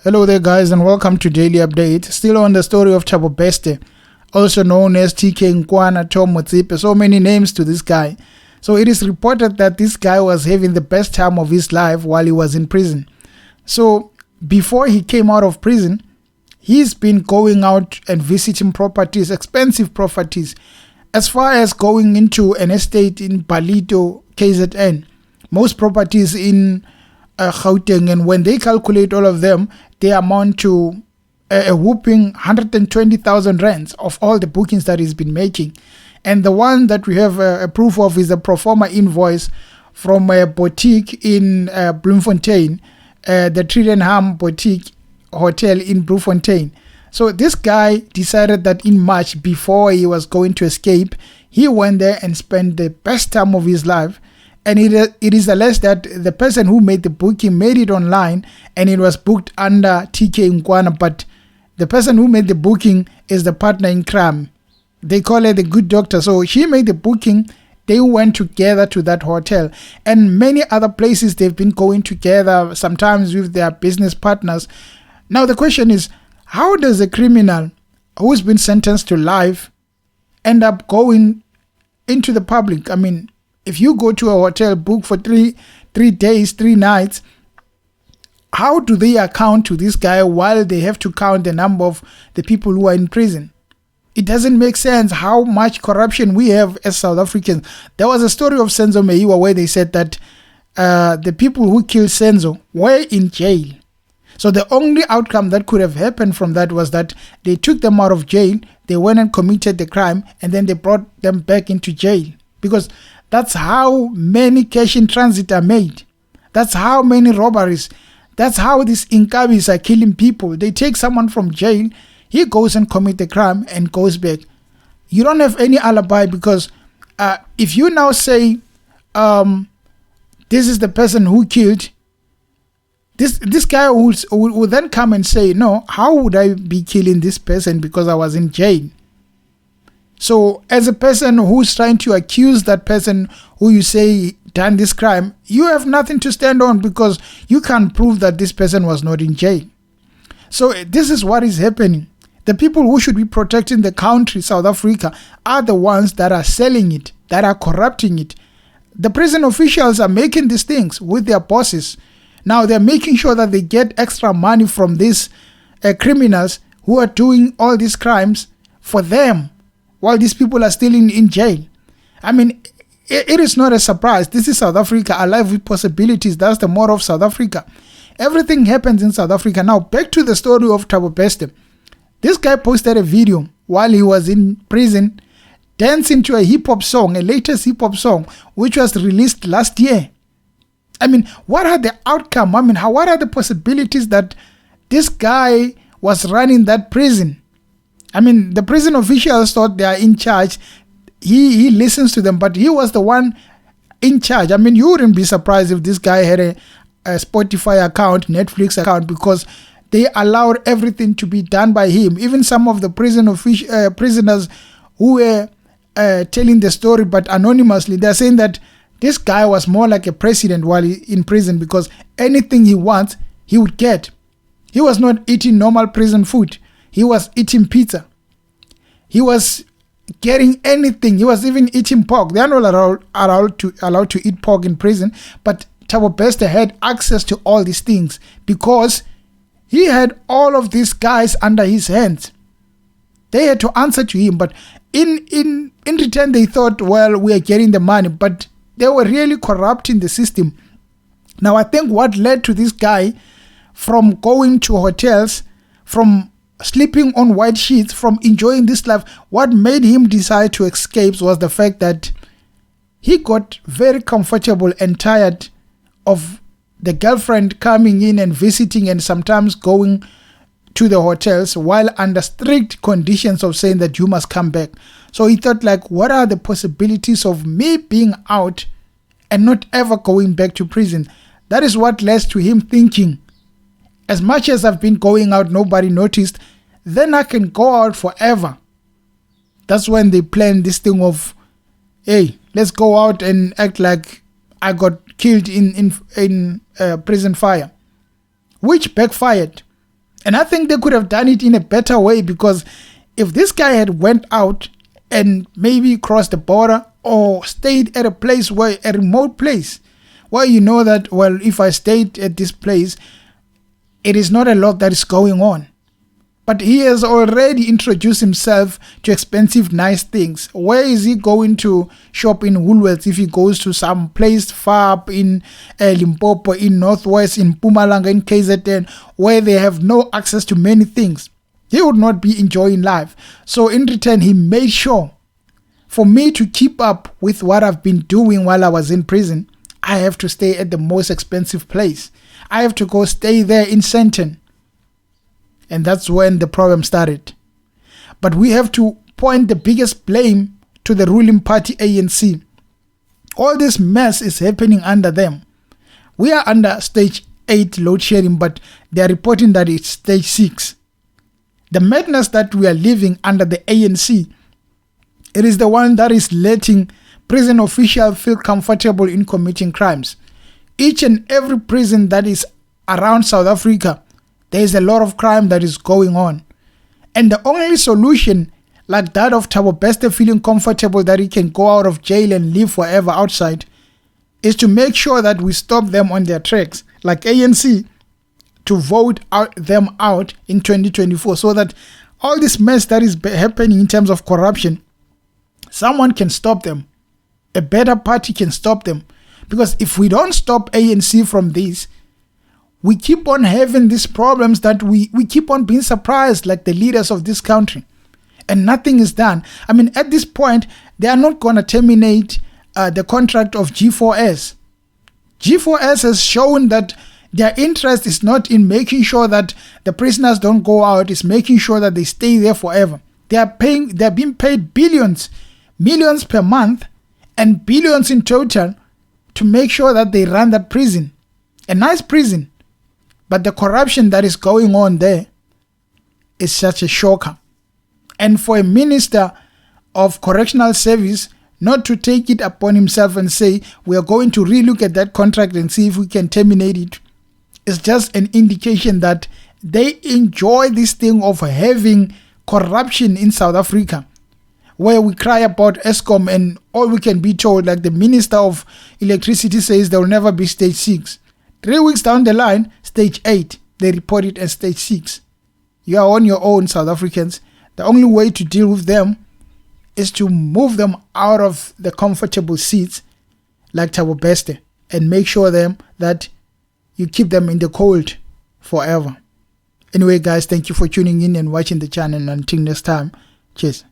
Hello there guys and welcome to Daily Update. Still on the story of Thabo Beste, also known as TK Nkwana Tom Motsipe. So many names to this guy. So it is reported that this guy was having the best time of his life while he was in prison. So before he came out of prison, he's been going out and visiting properties, expensive properties, as far as going into an estate in Palito, KZN. Most properties in Gauteng, and when they calculate all of them, they amount to a whooping 120,000 rands of all the bookings that he's been making. And the one that we have a proof of is a pro forma invoice from a boutique in Bloemfontein, the Tredenham Boutique Hotel in Bloemfontein. So this guy decided that in March, before he was going to escape, he went there and spent the best time of his life. And it is alleged that the person who made the booking made it online and it was booked under TK Nkwana, but the person who made the booking is the partner in crime. They call her the good doctor. So she made the booking. They went together to that hotel and many other places they've been going together, sometimes with their business partners. Now the question is, how does a criminal who's been sentenced to life end up going into the public? I mean, if you go to a hotel, book for three days, 3 nights, how do they account to this guy while they have to count the number of the people who are in prison? It doesn't make sense how much corruption we have as South Africans. There was a story of Senzo Meyiwa where they said that the people who killed Senzo were in jail. So the only outcome that could have happened from that was that they took them out of jail, they went and committed the crime, and then they brought them back into jail. Because that's how many cash in transit are made. That's how many robberies. That's how these Inkabis are killing people. They take someone from jail, he goes and commit the crime and goes back. You don't have any alibi because if you now say this is the person who killed, this guy will then come and say, no, how would I be killing this person because I was in jail? So as a person who's trying to accuse that person who you say done this crime, you have nothing to stand on because you can't prove that this person was not in jail. So this is what is happening. The people who should be protecting the country, South Africa, are the ones that are selling it, that are corrupting it. The prison officials are making these things with their bosses. Now they're making sure that they get extra money from these criminals who are doing all these crimes for them, while these people are still in jail. I mean, it is not a surprise. This is South Africa, alive with possibilities. That's the motto of South Africa. Everything happens in South Africa. Now, back to the story of Thabo Beste. This guy posted a video while he was in prison, dancing to a hip-hop song, a latest hip-hop song, which was released last year. I mean, what are the outcome? I mean, what are the possibilities that this guy was running that prison? I mean, the prison officials thought they are in charge. He listens to them, but he was the one in charge. I mean, you wouldn't be surprised if this guy had a Spotify account, Netflix account, because they allowed everything to be done by him. Even some of the prisoners who were telling the story, but anonymously, they're saying that this guy was more like a president while in prison because anything he wants, he would get. He was not eating normal prison food. He was eating pizza. He was getting anything. He was even eating pork. They are not allowed to eat pork in prison. But Thabo Beste had access to all these things because he had all of these guys under his hands. They had to answer to him. But in return, they thought, well, we are getting the money. But they were really corrupting the system. Now, I think what led to this guy from going to hotels, from sleeping on white sheets, from enjoying this life, what made him decide to escape was the fact that he got very comfortable and tired of the girlfriend coming in and visiting and sometimes going to the hotels while under strict conditions of saying that you must come back. So he thought, like, what are the possibilities of me being out and not ever going back to prison? That is what led to him thinking, as much as I've been going out, nobody noticed, then I can go out forever. That's when they planned this thing of, hey, let's go out and act like I got killed in prison fire, which backfired. And I think they could have done it in a better way, because if this guy had went out and maybe crossed the border or stayed at a place where, a remote place, where you know that, well, if I stayed at this place, it is not a lot that is going on. But he has already introduced himself to expensive, nice things. Where is he going to shop in Woolworths if he goes to some place far up in Limpopo, in Northwest, in Mpumalanga, in KZN, where they have no access to many things? He would not be enjoying life. So in return, he made sure, for me to keep up with what I've been doing while I was in prison, I have to stay at the most expensive place. I have to go stay there in Sandton. And that's when the problem started. But we have to point the biggest blame to the ruling party, ANC. All this mess is happening under them. We are under stage 8 load shedding, but they are reporting that it's stage 6. The madness that we are living under the ANC, it is the one that is letting prison officials feel comfortable in committing crimes. Each and every prison that is around South Africa, there is a lot of crime that is going on. And the only solution, like that of Thabo Bester feeling comfortable that he can go out of jail and live forever outside, is to make sure that we stop them on their tracks, like ANC, to vote them out in 2024, so that all this mess that is happening in terms of corruption, someone can stop them. A better party can stop them. Because if we don't stop ANC from this, we keep on having these problems that we keep on being surprised, like the leaders of this country, and nothing is done. I mean, at this point, they are not going to terminate the contract of G4S. G4S has shown that their interest is not in making sure that the prisoners don't go out, it's making sure that they stay there forever. They are being paid billions, millions per month, and billions in total to make sure that they run that prison. A nice prison. But the corruption that is going on there is such a shocker. And for a minister of correctional service not to take it upon himself and say, we are going to relook at that contract and see if we can terminate it, is just an indication that they enjoy this thing of having corruption in South Africa, where we cry about Eskom and all we can be told, like the Minister of Electricity says, there will never be stage 6. 3 weeks down the line, stage 8, they report it as stage 6. You are on your own, South Africans. The only way to deal with them is to move them out of the comfortable seats like Thabo Bester and make sure that you keep them in the cold forever. Anyway, guys, thank you for tuning in and watching the channel. Until next time, cheers.